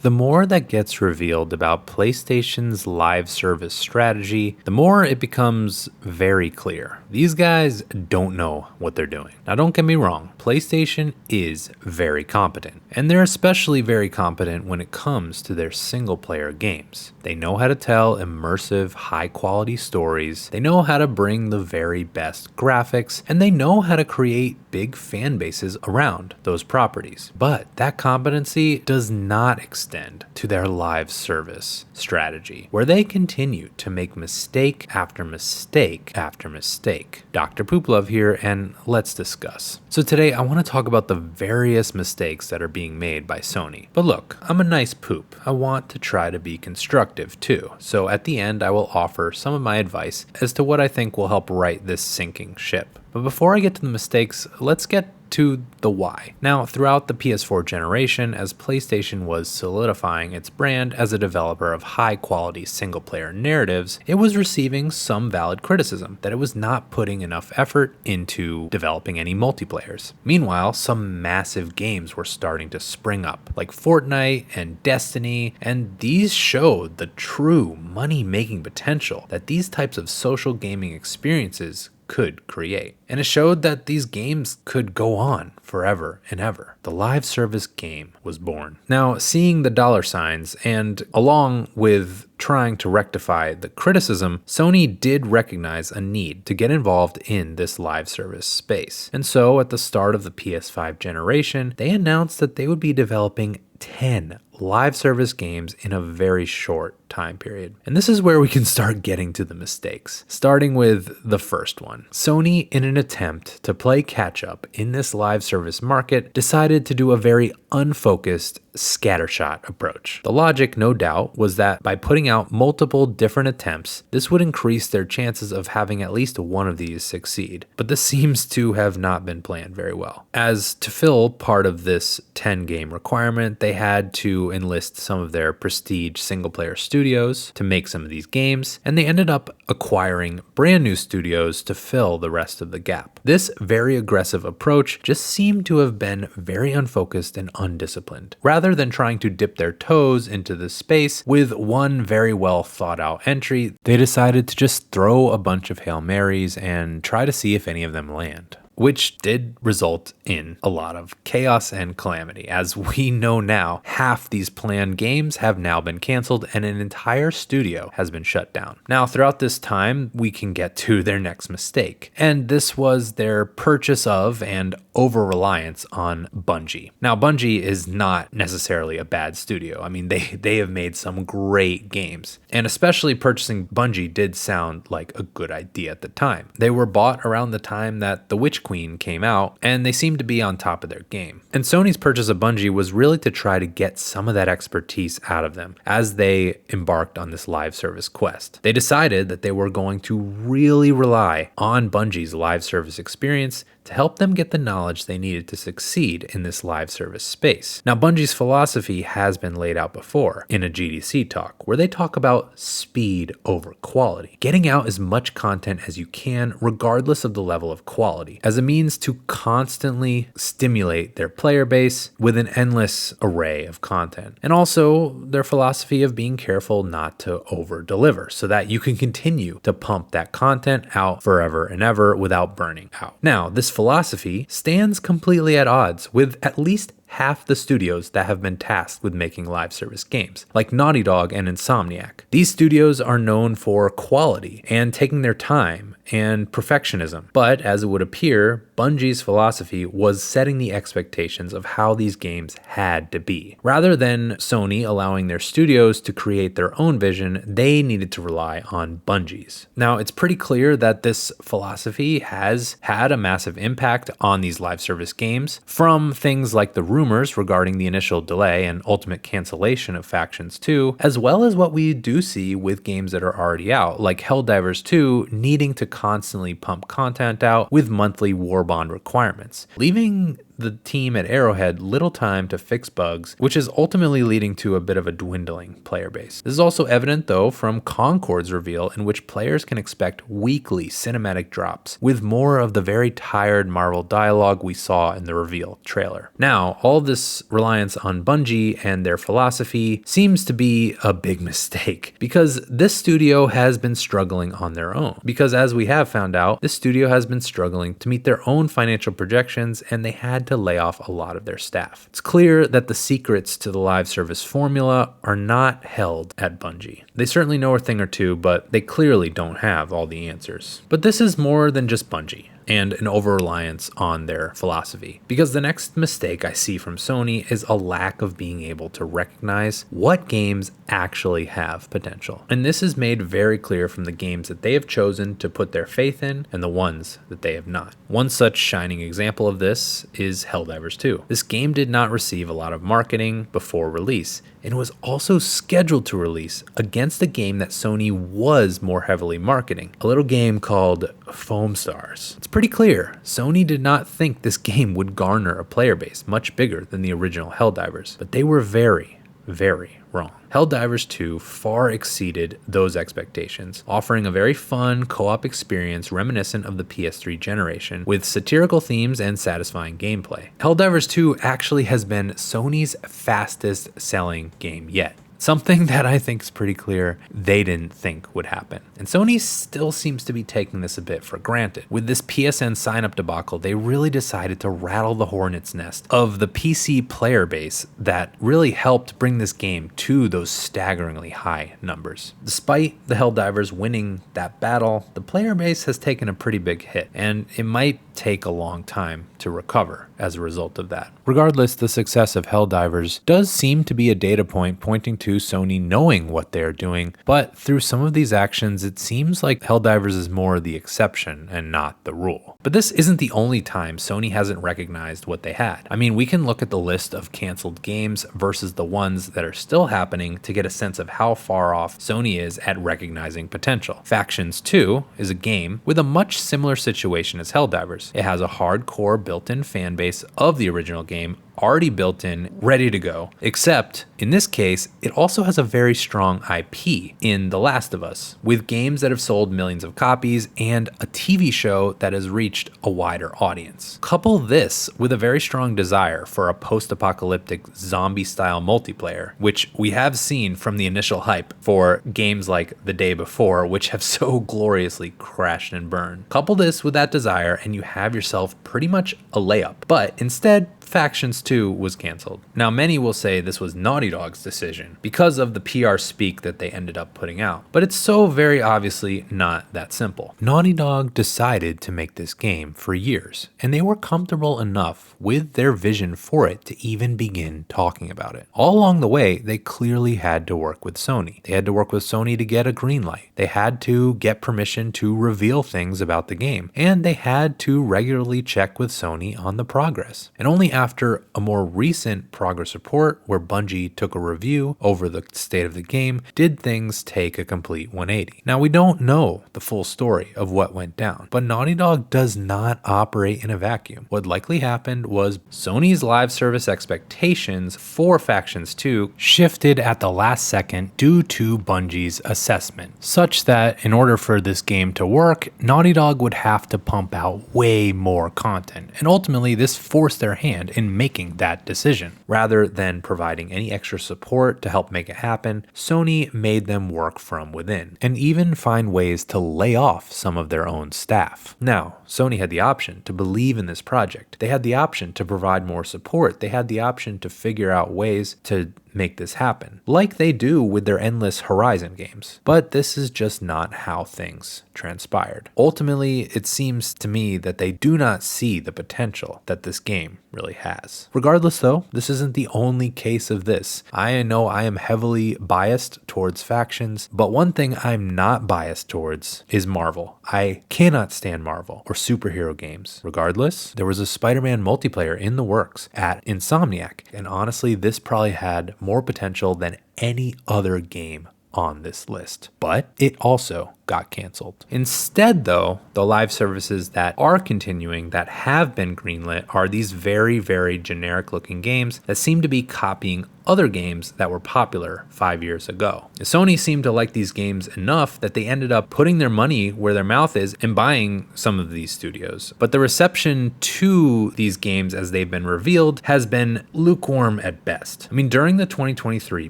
The more that gets revealed about PlayStation's live service strategy, the more it becomes very clear. These guys don't know what they're doing. Now, don't get me wrong, PlayStation is very competent, and they're especially very competent when it comes to their single-player games. They know how to tell immersive, high-quality stories, they know how to bring the very best graphics, and they know how to create big fan bases around those properties. But that competency does not extend to their live service strategy, where they continue to make mistake after mistake after mistake. Dr. Pooplove here, and let's discuss. So today I want to talk about the various mistakes that are being made by Sony. But look, I'm a nice poop. I want to try to be constructive too. So at the end, I will offer some of my advice as to what I think will help right this sinking ship. But before I get to the mistakes, let's get to the why. Now, throughout the PS4 generation, as PlayStation was solidifying its brand as a developer of high-quality single-player narratives, it was receiving some valid criticism that it was not putting enough effort into developing any multiplayers. Meanwhile, some massive games were starting to spring up, like Fortnite and Destiny, and these showed the true money-making potential that these types of social gaming experiences could create. And it showed that these games could go on forever and ever. The live service game was born. Now, seeing the dollar signs and along with trying to rectify the criticism, Sony did recognize a need to get involved in this live service space. And so at the start of the PS5 generation, they announced that they would be developing 10 live service games in a very short time period. And this is where we can start getting to the mistakes, starting with the first one. Sony, in an attempt to play catch up in this live service market, decided to do a very unfocused scattershot approach. The logic, no doubt, was that by putting out multiple different attempts, this would increase their chances of having at least one of these succeed. But this seems to have not been planned very well. As to fill part of this 10 game requirement, they had to enlist some of their prestige single-player studios to make some of these games, and they ended up acquiring brand new studios to fill the rest of the gap. This very aggressive approach just seemed to have been very unfocused and undisciplined. Rather than trying to dip their toes into this space with one very well thought out entry, they decided to just throw a bunch of Hail Marys and try to see if any of them land, which did result in a lot of chaos and calamity. As we know now, half these planned games have now been canceled and an entire studio has been shut down. Now, throughout this time, we can get to their next mistake, and this was their purchase of and over-reliance on Bungie. Now, Bungie is not necessarily a bad studio. I mean, they have made some great games, and especially purchasing Bungie did sound like a good idea at the time. They were bought around the time that The Witch Queen came out, and they seemed to be on top of their game. And Sony's purchase of Bungie was really to try to get some of that expertise out of them as they embarked on this live service quest. They decided that they were going to really rely on Bungie's live service experience to help them get the knowledge they needed to succeed in this live service space. Now, Bungie's philosophy has been laid out before in a GDC talk, where they talk about speed over quality, getting out as much content as you can, regardless of the level of quality, as a means to constantly stimulate their player base with an endless array of content. And also their philosophy of being careful not to over deliver so that you can continue to pump that content out forever and ever without burning out. Now, this philosophy stands completely at odds with at least half the studios that have been tasked with making live service games, like Naughty Dog and Insomniac. These studios are known for quality and taking their time and perfectionism. But as it would appear, Bungie's philosophy was setting the expectations of how these games had to be. Rather than Sony allowing their studios to create their own vision, they needed to rely on Bungie's. Now, it's pretty clear that this philosophy has had a massive impact on these live service games, from things like the rumors regarding the initial delay and ultimate cancellation of Factions 2, as well as what we do see with games that are already out, like Helldivers 2 needing to constantly pump content out with monthly war bond requirements, leaving the team at Arrowhead little time to fix bugs, which is ultimately leading to a bit of a dwindling player base. This is also evident though from Concord's reveal, in which players can expect weekly cinematic drops with more of the very tired Marvel dialogue we saw in the reveal trailer. Now, all this reliance on Bungie and their philosophy seems to be a big mistake, because this studio has been struggling on their own. Because as we have found out, this studio has been struggling to meet their own financial projections, and they had to lay off a lot of their staff. It's clear that the secrets to the live service formula are not held at Bungie. They certainly know a thing or two, but they clearly don't have all the answers. But this is more than just Bungie and an over-reliance on their philosophy. Because the next mistake I see from Sony is a lack of being able to recognize what games actually have potential. And this is made very clear from the games that they have chosen to put their faith in and the ones that they have not. One such shining example of this is Helldivers 2. This game did not receive a lot of marketing before release, and was also scheduled to release against a game that Sony was more heavily marketing, a little game called Foam Stars. It's pretty clear Sony did not think this game would garner a player base much bigger than the original Helldivers, but they were very, very wrong. Helldivers 2 far exceeded those expectations, offering a very fun co-op experience reminiscent of the PS3 generation, with satirical themes and satisfying gameplay. Helldivers 2 actually has been Sony's fastest selling game yet. Something that I think is pretty clear they didn't think would happen. And Sony still seems to be taking this a bit for granted. With this PSN sign-up debacle, they really decided to rattle the hornet's nest of the PC player base that really helped bring this game to those staggeringly high numbers. Despite the Helldivers winning that battle, the player base has taken a pretty big hit, and it might take a long time to recover as a result of that. Regardless, the success of Helldivers does seem to be a data point pointing to Sony knowing what they're doing, but through some of these actions, it seems like Helldivers is more the exception and not the rule. But this isn't the only time Sony hasn't recognized what they had. I mean, we can look at the list of canceled games versus the ones that are still happening to get a sense of how far off Sony is at recognizing potential. Factions 2 is a game with a much similar situation as Helldivers. It has a hardcore built-in fan base of the original game, already built in, ready to go, except in this case, it also has a very strong IP in The Last of Us, with games that have sold millions of copies and a TV show that has reached a wider audience. Couple this with a very strong desire for a post-apocalyptic zombie-style multiplayer, which we have seen from the initial hype for games like The Day Before, which have so gloriously crashed and burned. Couple this with that desire and you have yourself pretty much a layup. But instead, Factions 2 was canceled. Now, many will say this was Naughty Dog's decision because of the PR speak that they ended up putting out, but it's so very obviously not that simple. Naughty Dog decided to make this game for years, and they were comfortable enough with their vision for it to even begin talking about it. All along the way, they clearly had to work with Sony. They had to work with Sony to get a green light. They had to get permission to reveal things about the game, and they had to regularly check with Sony on the progress. And only after a more recent progress report where Bungie took a review over the state of the game did things take a complete 180. Now, we don't know the full story of what went down, but Naughty Dog does not operate in a vacuum. What likely happened was Sony's live service expectations for Factions 2 shifted at the last second due to Bungie's assessment, such that in order for this game to work, Naughty Dog would have to pump out way more content, and ultimately this forced their hand in making that decision. Rather than providing any extra support to help make it happen, Sony made them work from within, and even find ways to lay off some of their own staff. Now, Sony had the option to believe in this project. They had the option to provide more support. They had the option to figure out ways to make this happen, like they do with their endless Horizon games. But this is just not how things transpired. Ultimately, it seems to me that they do not see the potential that this game really has. Regardless though, this isn't the only case of this. I know I am heavily biased towards Factions, but one thing I'm not biased towards is Marvel. I cannot stand Marvel or superhero games. Regardless, there was a Spider-Man multiplayer in the works at Insomniac, and honestly, this probably had more potential than any other game on this list. But it also got canceled. Instead, though, the live services that are continuing, that have been greenlit, are these very, very generic looking games that seem to be copying other games that were popular 5 years ago. Sony seemed to like these games enough that they ended up putting their money where their mouth is and buying some of these studios. But the reception to these games as they've been revealed has been lukewarm at best. I mean, during the 2023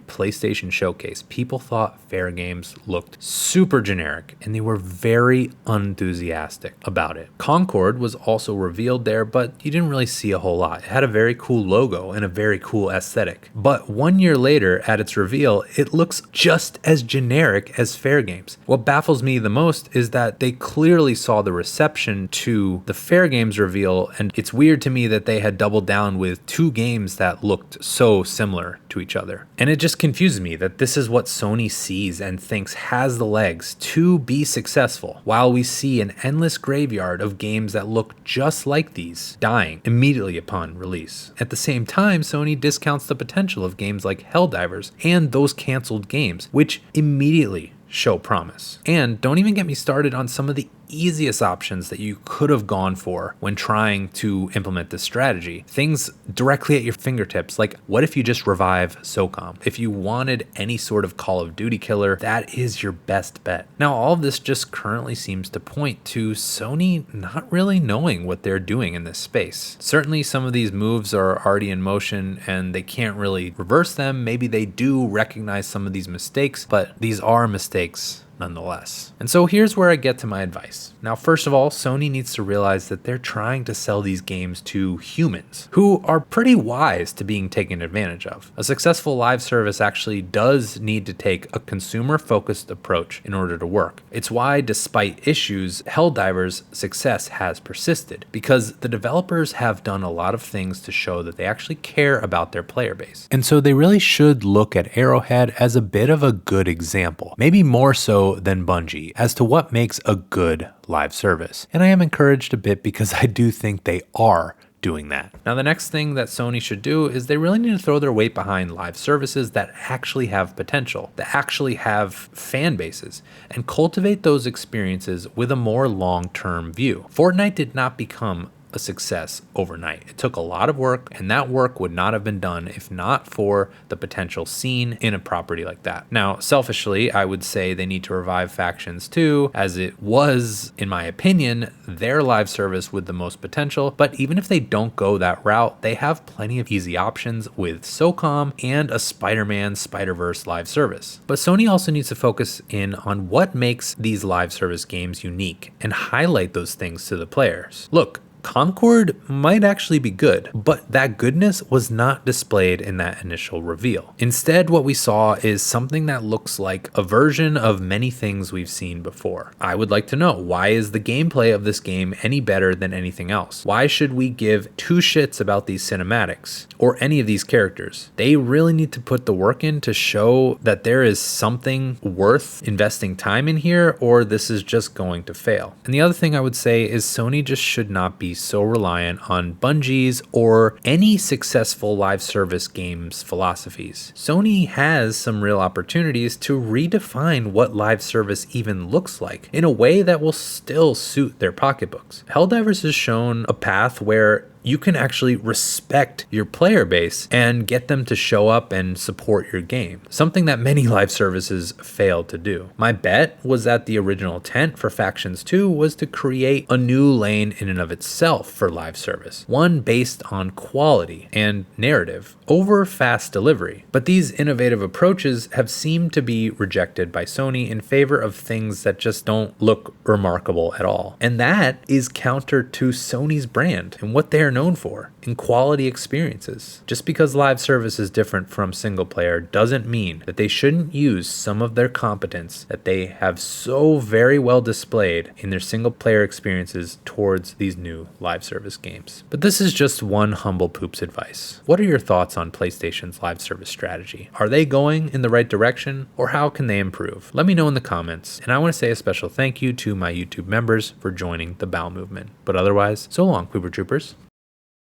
PlayStation Showcase, people thought Fairgames looked super generic and they were very unenthusiastic about it. Concord was also revealed there, but you didn't really see a whole lot. It had a very cool logo and a very cool aesthetic. But 1 year later, at its reveal, it looks just as generic as Fairgames. What baffles me the most is that they clearly saw the reception to the Fairgames reveal, and it's weird to me that they had doubled down with two games that looked so similar to each other. And it just confuses me that this is what Sony sees and thinks has the legs to be successful, while we see an endless graveyard of games that look just like these dying immediately upon release. At the same time, Sony discounts the potential of games like Helldivers and those canceled games, which immediately show promise. And don't even get me started on some of the easiest options that you could have gone for when trying to implement this strategy. Things directly at your fingertips, like what if you just revive SOCOM? If you wanted any sort of Call of Duty killer, that is your best bet. Now, all of this just currently seems to point to Sony not really knowing what they're doing in this space. Certainly some of these moves are already in motion and they can't really reverse them. Maybe they do recognize some of these mistakes, but these are mistakes nonetheless. And so here's where I get to my advice. Now, first of all, Sony needs to realize that they're trying to sell these games to humans who are pretty wise to being taken advantage of. A successful live service actually does need to take a consumer-focused approach in order to work. It's why, despite issues, Helldivers' success has persisted, because the developers have done a lot of things to show that they actually care about their player base. And so they really should look at Arrowhead as a bit of a good example, maybe more so than Bungie, as to what makes a good live service. And I am encouraged a bit because I do think they are doing that. Now, the next thing that Sony should do is they really need to throw their weight behind live services that actually have potential, that actually have fan bases, and cultivate those experiences with a more long-term view. Fortnite did not become a success overnight. It took a lot of work, and that work would not have been done if not for the potential seen in a property like that. Now, selfishly, I would say they need to revive Factions 2, as it was, in my opinion, their live service with the most potential. But even if they don't go that route, they have plenty of easy options with SOCOM and a Spider-Man Spider-Verse live service. But Sony also needs to focus in on what makes these live service games unique and highlight those things to the players. Look, Concord might actually be good, but that goodness was not displayed in that initial reveal. Instead, what we saw is something that looks like a version of many things we've seen before. I would like to know, why is the gameplay of this game any better than anything else? Why should we give two shits about these cinematics or any of these characters? They really need to put the work in to show that there is something worth investing time in here, or this is just going to fail. And the other thing I would say is Sony just should not be so reliant on Bungie's or any successful live service games philosophies. Sony has some real opportunities to redefine what live service even looks like in a way that will still suit their pocketbooks. Helldivers has shown a path where you can actually respect your player base and get them to show up and support your game, something that many live services failed to do. My bet was that the original intent for Factions 2 was to create a new lane in and of itself for live service, one based on quality and narrative over fast delivery. But these innovative approaches have seemed to be rejected by Sony in favor of things that just don't look remarkable at all. And that is counter to Sony's brand and what they're known for in quality experiences. Just because live service is different from single player doesn't mean that they shouldn't use some of their competence that they have so very well displayed in their single player experiences towards these new live service games. But this is just one humble poop's advice. What are your thoughts on PlayStation's live service strategy? Are they going in the right direction, or how can they improve? Let me know in the comments, and I want to say a special thank you to my YouTube members for joining the Bowel Movement. But otherwise, so long, Pooper Troopers.